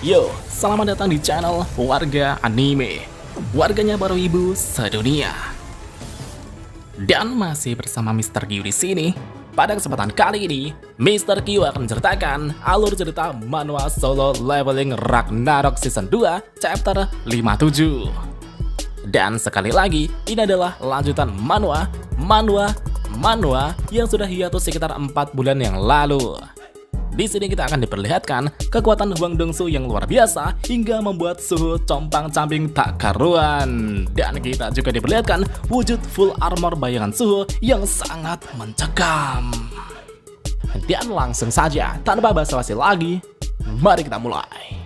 Yo, selamat datang di channel Warga Anime, warganya para ibu sedunia. Dan masih bersama Mr. Q di sini. Pada kesempatan kali ini, Mr. Q akan menceritakan alur cerita manhwa Solo Leveling Ragnarok Season 2 Chapter 57. Dan sekali lagi, ini adalah lanjutan manhwa yang sudah hiatus sekitar 4 bulan yang lalu. Di sini kita akan diperlihatkan kekuatan Hwang Dong-soo yang luar biasa hingga membuat Suho compang-camping tak karuan. Dan kita juga diperlihatkan wujud full armor bayangan Suho yang sangat mencekam. Dan langsung saja, tanpa basa-basi lagi, mari kita mulai.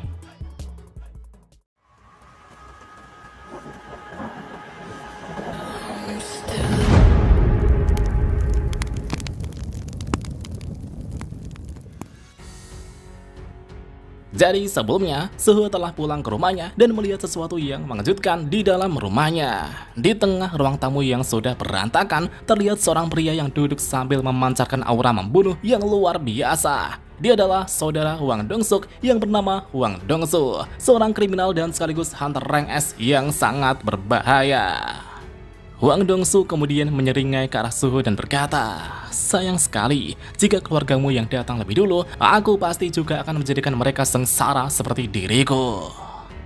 Jadi sebelumnya, Suho telah pulang ke rumahnya dan melihat sesuatu yang mengejutkan di dalam rumahnya. Di tengah ruang tamu yang sudah berantakan, terlihat seorang pria yang duduk sambil memancarkan aura membunuh yang luar biasa. Dia adalah saudara Hwang Dong-suk yang bernama Hwang Dong-soo, seorang kriminal dan sekaligus hunter rank S yang sangat berbahaya. Hwang Dong-soo kemudian menyeringai ke arah Suho dan berkata, "Sayang sekali, jika keluargamu yang datang lebih dulu, aku pasti juga akan menjadikan mereka sengsara seperti diriku.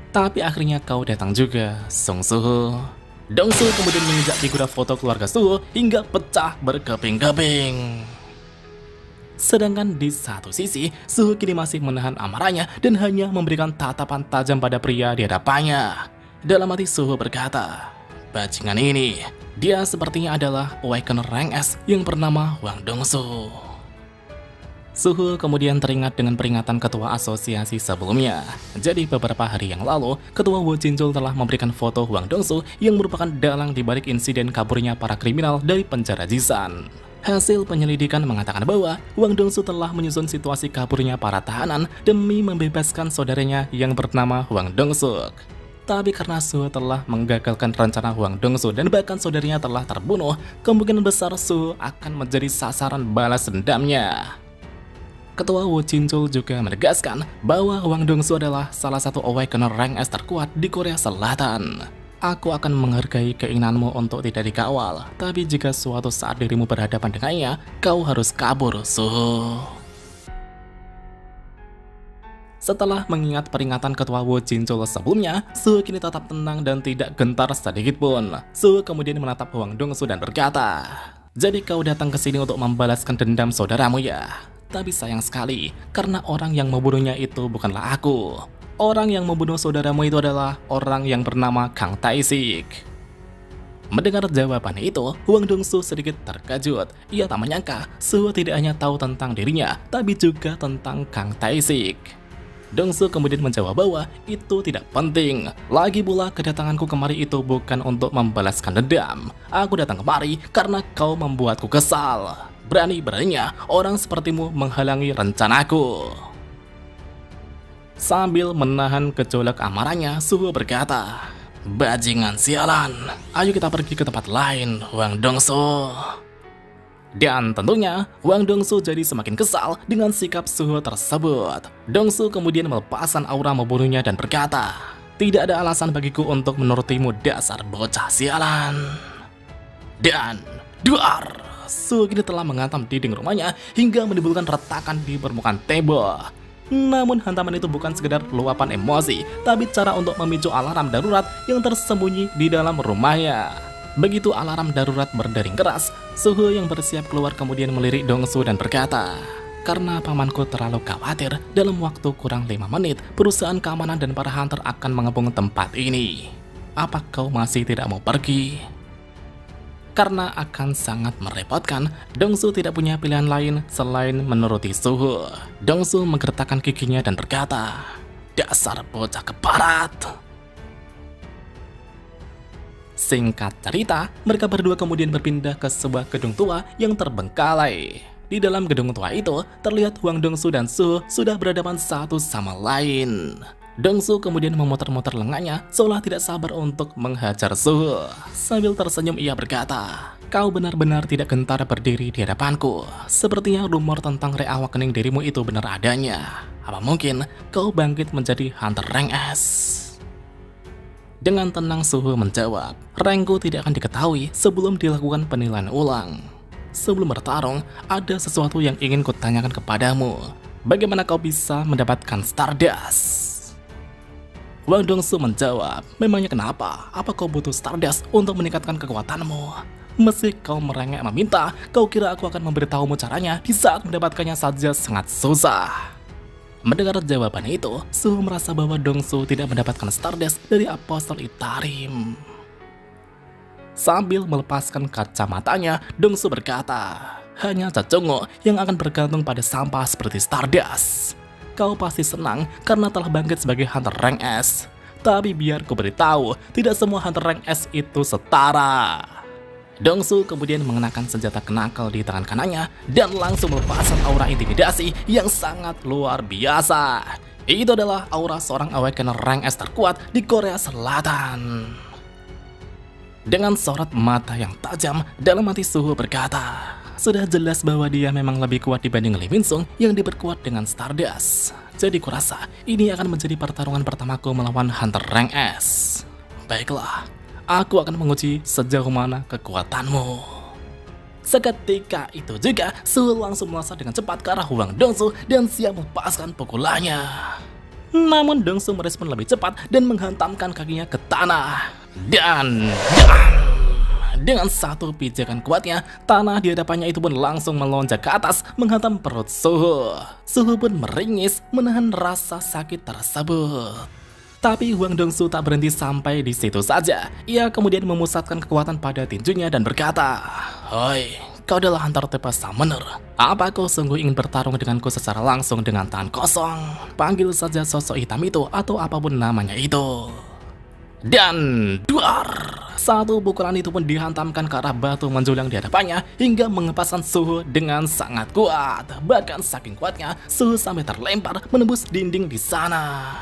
Tapi akhirnya kau datang juga, Song Suho." Dong-soo kemudian menginjak figura foto keluarga Suho hingga pecah berkeping-keping. Sedangkan di satu sisi, Suho kini masih menahan amarahnya dan hanya memberikan tatapan tajam pada pria di hadapannya. Dalam hati Suho berkata, "Bajingan ini, dia sepertinya adalah Awakener Rank S yang bernama Hwang Dong-soo." Suho kemudian teringat dengan peringatan ketua asosiasi sebelumnya. Jadi beberapa hari yang lalu, ketua Wo Jinjul telah memberikan foto Hwang Dong-soo yang merupakan dalang dibalik insiden kaburnya para kriminal dari penjara Jisan. Hasil penyelidikan mengatakan bahwa Hwang Dong-soo telah menyusun situasi kaburnya para tahanan demi membebaskan saudaranya yang bernama Hwang Dong-suk. Tapi karena Suho telah menggagalkan rencana Hwang Dong-soo dan bahkan saudaranya telah terbunuh, kemungkinan besar Suho akan menjadi sasaran balas dendamnya. Ketua Wo Jinjul juga menegaskan bahwa Hwang Dong-soo adalah salah satu Awakener Rank S terkuat di Korea Selatan. "Aku akan menghargai keinginanmu untuk tidak dikawal, tapi jika suatu saat dirimu berhadapan dengannya, kau harus kabur, Suho." Setelah mengingat peringatan ketua Wo Jinjul sebelumnya, Suho kini tetap tenang dan tidak gentar sedikit pun. Suho kemudian menatap Hwang Dong-soo dan berkata, "Jadi kau datang ke sini untuk membalaskan dendam saudaramu ya? Tapi sayang sekali, karena orang yang membunuhnya itu bukanlah aku. Orang yang membunuh saudaramu itu adalah orang yang bernama Kang Tae-sik." Mendengar jawaban itu, Hwang Dong-soo sedikit terkejut. Ia tak menyangka Suho tidak hanya tahu tentang dirinya, tapi juga tentang Kang Tae-sik. Dong-soo kemudian menjawab bahwa itu tidak penting. Lagi pula kedatanganku kemari itu bukan untuk membalaskan dendam. Aku datang kemari karena kau membuatku kesal. Berani-beraninya orang sepertimu menghalangi rencanaku. Sambil menahan gejolak amarahnya, Suho berkata, "Bajingan sialan, ayo kita pergi ke tempat lain, Hwang Dong-soo." Dan tentunya, Hwang Dong-soo jadi semakin kesal dengan sikap Suho tersebut. Dong-soo kemudian melepaskan aura membunuhnya dan berkata, "Tidak ada alasan bagiku untuk menurutimu, dasar bocah sialan." Dan duar, Suho kini telah menghantam dinding rumahnya hingga menimbulkan retakan di permukaan tembok. Namun hantaman itu bukan sekedar luapan emosi, tapi cara untuk memicu alarm darurat yang tersembunyi di dalam rumahnya. Begitu alarm darurat berdering keras, Suho yang bersiap keluar kemudian melirik Dong-soo dan berkata, "Karena pamanku terlalu khawatir, dalam waktu kurang 5 menit, perusahaan keamanan dan para hunter akan mengepung tempat ini. Apa kau masih tidak mau pergi?" Karena akan sangat merepotkan, Dong-soo tidak punya pilihan lain selain menuruti Suho. Dong-soo menggertakkan giginya dan berkata, "Dasar bocah keparat." Singkat cerita, mereka berdua kemudian berpindah ke sebuah gedung tua yang terbengkalai. Di dalam gedung tua itu, terlihat Hwang Dong-soo dan Suho sudah berhadapan satu sama lain. Dongsu kemudian memutar-mutar lengannya seolah tidak sabar untuk menghajar Suho. Sambil tersenyum ia berkata, "Kau benar-benar tidak gentar berdiri di hadapanku. Sepertinya rumor tentang reawakening dirimu itu benar adanya. Apa mungkin kau bangkit menjadi Hunter Rank S?" Dengan tenang Suho menjawab, "Rankku tidak akan diketahui sebelum dilakukan penilaian ulang. Sebelum bertarung, ada sesuatu yang ingin kutanyakan kepadamu. Bagaimana kau bisa mendapatkan Stardust?" Wang Dongsu menjawab, "Memangnya kenapa? Apa kau butuh Stardust untuk meningkatkan kekuatanmu? Meski kau merengek meminta, kau kira aku akan memberitahumu caranya di saat mendapatkannya saja sangat susah." Mendengar jawaban itu, Suho merasa bahwa Dongsu tidak mendapatkan Stardust dari Apostle Itarim. Sambil melepaskan kacamatanya, Dongsu berkata, "Hanya Cacungo yang akan bergantung pada sampah seperti Stardust. Kau pasti senang karena telah bangkit sebagai Hunter Rank S. Tapi biar ku beritahu, tidak semua Hunter Rank S itu setara." Dongsu kemudian mengenakan senjata kenakal di tangan kanannya dan langsung melepaskan aura intimidasi yang sangat luar biasa. Itu adalah aura seorang Awakener Rank S terkuat di Korea Selatan. Dengan sorot mata yang tajam, dalam hati Suho berkata, sudah jelas bahwa dia memang lebih kuat dibanding Lee Min-sung yang diperkuat dengan Stardust. Jadi kurasa ini akan menjadi pertarungan pertamaku melawan Hunter Rank S. Baiklah, aku akan menguji sejauh mana kekuatanmu. Seketika itu juga, Suho langsung melesat dengan cepat ke arah Wang Dongsu dan siap melepaskan pukulannya. Namun Dongsu merespon lebih cepat dan menghantamkan kakinya ke tanah. Dan dengan satu pijakan kuatnya, tanah di hadapannya itu pun langsung melonjak ke atas menghantam perut Suho. Suho pun meringis menahan rasa sakit tersebut. Tapi Wang Dongsu tak berhenti sampai di situ saja. Ia kemudian memusatkan kekuatan pada tinjunya dan berkata, "Hoi, kau adalah Hunter Tipe Summoner. Apa kau sungguh ingin bertarung denganku secara langsung dengan tangan kosong? Panggil saja sosok hitam itu atau apapun namanya itu." Dan duar! Satu pukulan itu pun dihantamkan ke arah batu menjulang di hadapannya hingga mengepaskan Suho dengan sangat kuat. Bahkan saking kuatnya, Suho sampai terlempar menembus dinding di sana.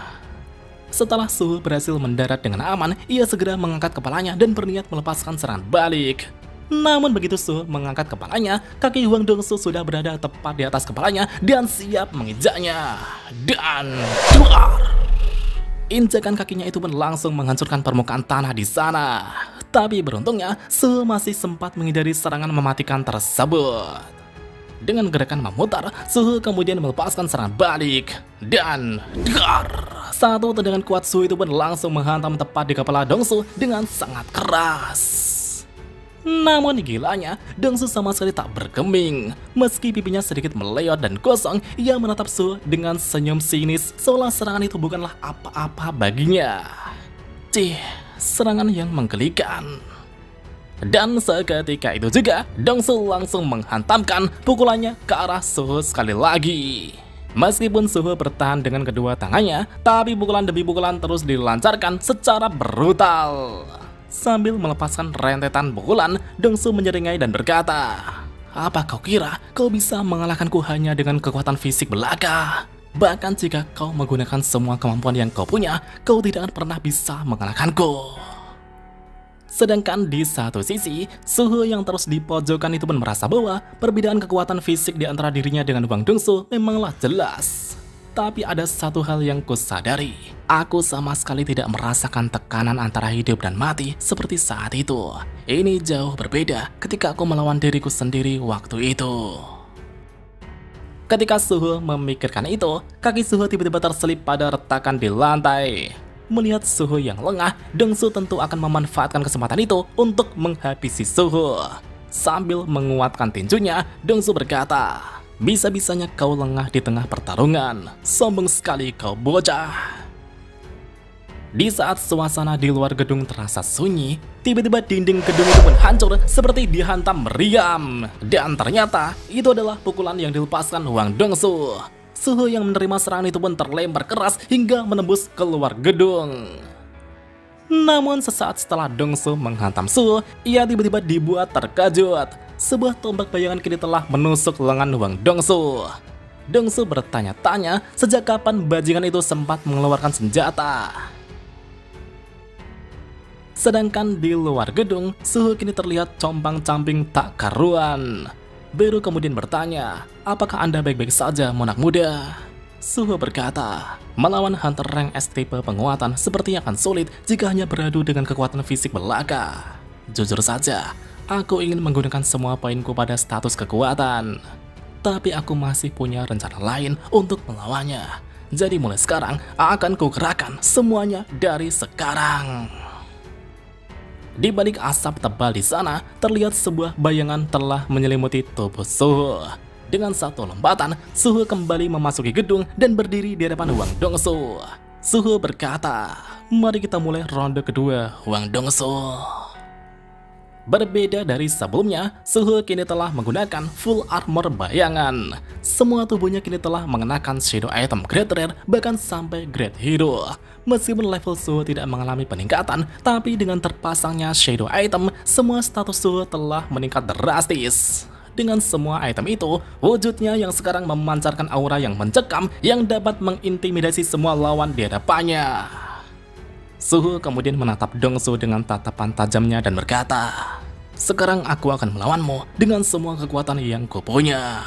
Setelah Suho berhasil mendarat dengan aman, ia segera mengangkat kepalanya dan berniat melepaskan serangan balik. Namun begitu Suho mengangkat kepalanya, kaki Wang Dongsu sudah berada tepat di atas kepalanya dan siap menginjaknya. Dan duar! Injakan kakinya itu pun langsung menghancurkan permukaan tanah di sana. Tapi beruntungnya, Suho masih sempat menghindari serangan mematikan tersebut. Dengan gerakan memutar, Suho kemudian melepaskan serangan balik. Dan dar! Satu tendangan kuat Suho itu pun langsung menghantam tepat di kepala Dongsu dengan sangat keras. Namun gilanya, Dongsu sama sekali tak bergeming. Meski pipinya sedikit meleot dan gosong, ia menatap Suho dengan senyum sinis seolah serangan itu bukanlah apa-apa baginya. Cih, serangan yang menggelikan. Dan seketika itu juga, Dongsu langsung menghantamkan pukulannya ke arah Suho sekali lagi. Meskipun Suho bertahan dengan kedua tangannya, tapi pukulan demi pukulan terus dilancarkan secara brutal. Sambil melepaskan rentetan pukulan, Dongsu menyeringai dan berkata, "Apa kau kira kau bisa mengalahkanku hanya dengan kekuatan fisik belaka? Bahkan jika kau menggunakan semua kemampuan yang kau punya, kau tidak akan pernah bisa mengalahkanku." Sedangkan di satu sisi, Suho yang terus di pojokan itu pun merasa bahwa perbedaan kekuatan fisik di antara dirinya dengan Wang Dongsu memanglah jelas. Tapi ada satu hal yang kusadari, aku sama sekali tidak merasakan tekanan antara hidup dan mati seperti saat itu. Ini jauh berbeda ketika aku melawan diriku sendiri waktu itu. Ketika Suho memikirkan itu, kaki Suho tiba-tiba terselip pada retakan di lantai. Melihat Suho yang lengah, Dongsu tentu akan memanfaatkan kesempatan itu untuk menghabisi Suho. Sambil menguatkan tinjunya, Dongsu berkata, "Bisa-bisanya kau lengah di tengah pertarungan. Sombong sekali kau bocah." Di saat suasana di luar gedung terasa sunyi, tiba-tiba dinding gedung itu pun hancur seperti dihantam meriam. Dan ternyata itu adalah pukulan yang dilepaskan Wang Dongsu. Suho yang menerima serangan itu pun terlempar keras hingga menembus keluar gedung. Namun sesaat setelah Dongsu menghantam Suho, ia tiba-tiba dibuat terkejut. Sebuah tombak bayangan kini telah menusuk lengan Wang Dongsu. Dongsu bertanya-tanya sejak kapan bajingan itu sempat mengeluarkan senjata. Sedangkan di luar gedung, Suho kini terlihat compang-camping tak karuan. Beru kemudian bertanya, apakah Anda baik-baik saja, Monak muda? Suho berkata, melawan hunter rank S tipe penguatan sepertinya akan sulit jika hanya beradu dengan kekuatan fisik belaka. Jujur saja, aku ingin menggunakan semua poinku pada status kekuatan. Tapi aku masih punya rencana lain untuk melawannya. Jadi mulai sekarang akan kukerahkan semuanya dari sekarang. Di balik asap tebal di sana, terlihat sebuah bayangan telah menyelimuti tubuh Suho. Dengan satu lompatan, Suho kembali memasuki gedung dan berdiri di hadapan Hwang Dongsu. Suho berkata, mari kita mulai ronde kedua, Hwang Dongsu. Berbeda dari sebelumnya, Suho kini telah menggunakan full armor bayangan. Semua tubuhnya kini telah mengenakan shadow item grade rare, bahkan sampai grade hero. Meskipun level Suho tidak mengalami peningkatan, tapi dengan terpasangnya shadow item, semua status Suho telah meningkat drastis. Dengan semua item itu, wujudnya yang sekarang memancarkan aura yang mencekam yang dapat mengintimidasi semua lawan di hadapannya. Suho kemudian menatap Dongsu dengan tatapan tajamnya dan berkata, sekarang aku akan melawanmu dengan semua kekuatan yang kupunya.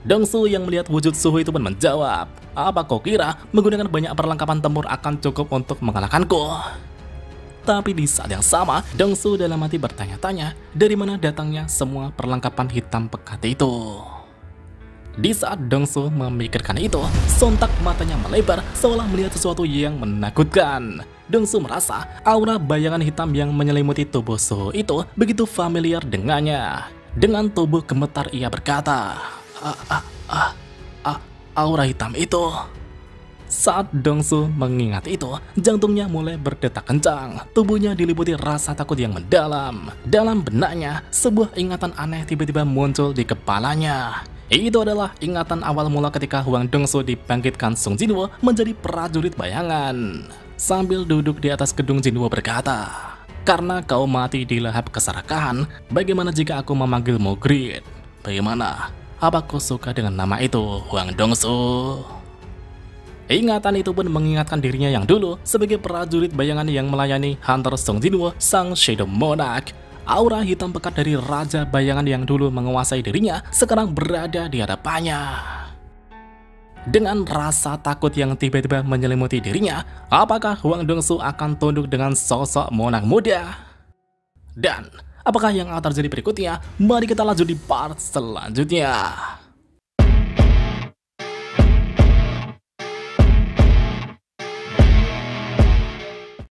Dongsu yang melihat wujud Suho itu pun menjawab, apa kau kira menggunakan banyak perlengkapan tempur akan cukup untuk mengalahkanku? Tapi di saat yang sama, Dongsu dalam hati bertanya-tanya dari mana datangnya semua perlengkapan hitam pekat itu. Di saat Dongsu memikirkan itu, sontak matanya melebar seolah melihat sesuatu yang menakutkan. Dongsu merasa aura bayangan hitam yang menyelimuti tubuh Suho itu begitu familiar dengannya. Dengan tubuh gemetar ia berkata, aura hitam itu. Saat Dongsu mengingat itu, jantungnya mulai berdetak kencang, tubuhnya diliputi rasa takut yang mendalam. Dalam benaknya, sebuah ingatan aneh tiba-tiba muncul di kepalanya. Itu adalah ingatan awal mula ketika Hwang Dongsu dibangkitkan Sung Jinwoo menjadi prajurit bayangan. Sambil duduk di atas gedung, Jinwoo berkata, karena kau mati di lahap keserakahan, bagaimana jika aku memanggilmu Grid? Bagaimana? Apa kau suka dengan nama itu, Hwang Dongsu? Ingatan itu pun mengingatkan dirinya yang dulu sebagai prajurit bayangan yang melayani Hunter Sung Jinwoo, sang Shadow Monarch. Aura hitam pekat dari raja bayangan yang dulu menguasai dirinya sekarang berada di hadapannya. Dengan rasa takut yang tiba-tiba menyelimuti dirinya, apakah Hwang Dongsu akan tunduk dengan sosok monark muda? Dan apakah yang akan terjadi berikutnya? Mari kita lanjut di part selanjutnya.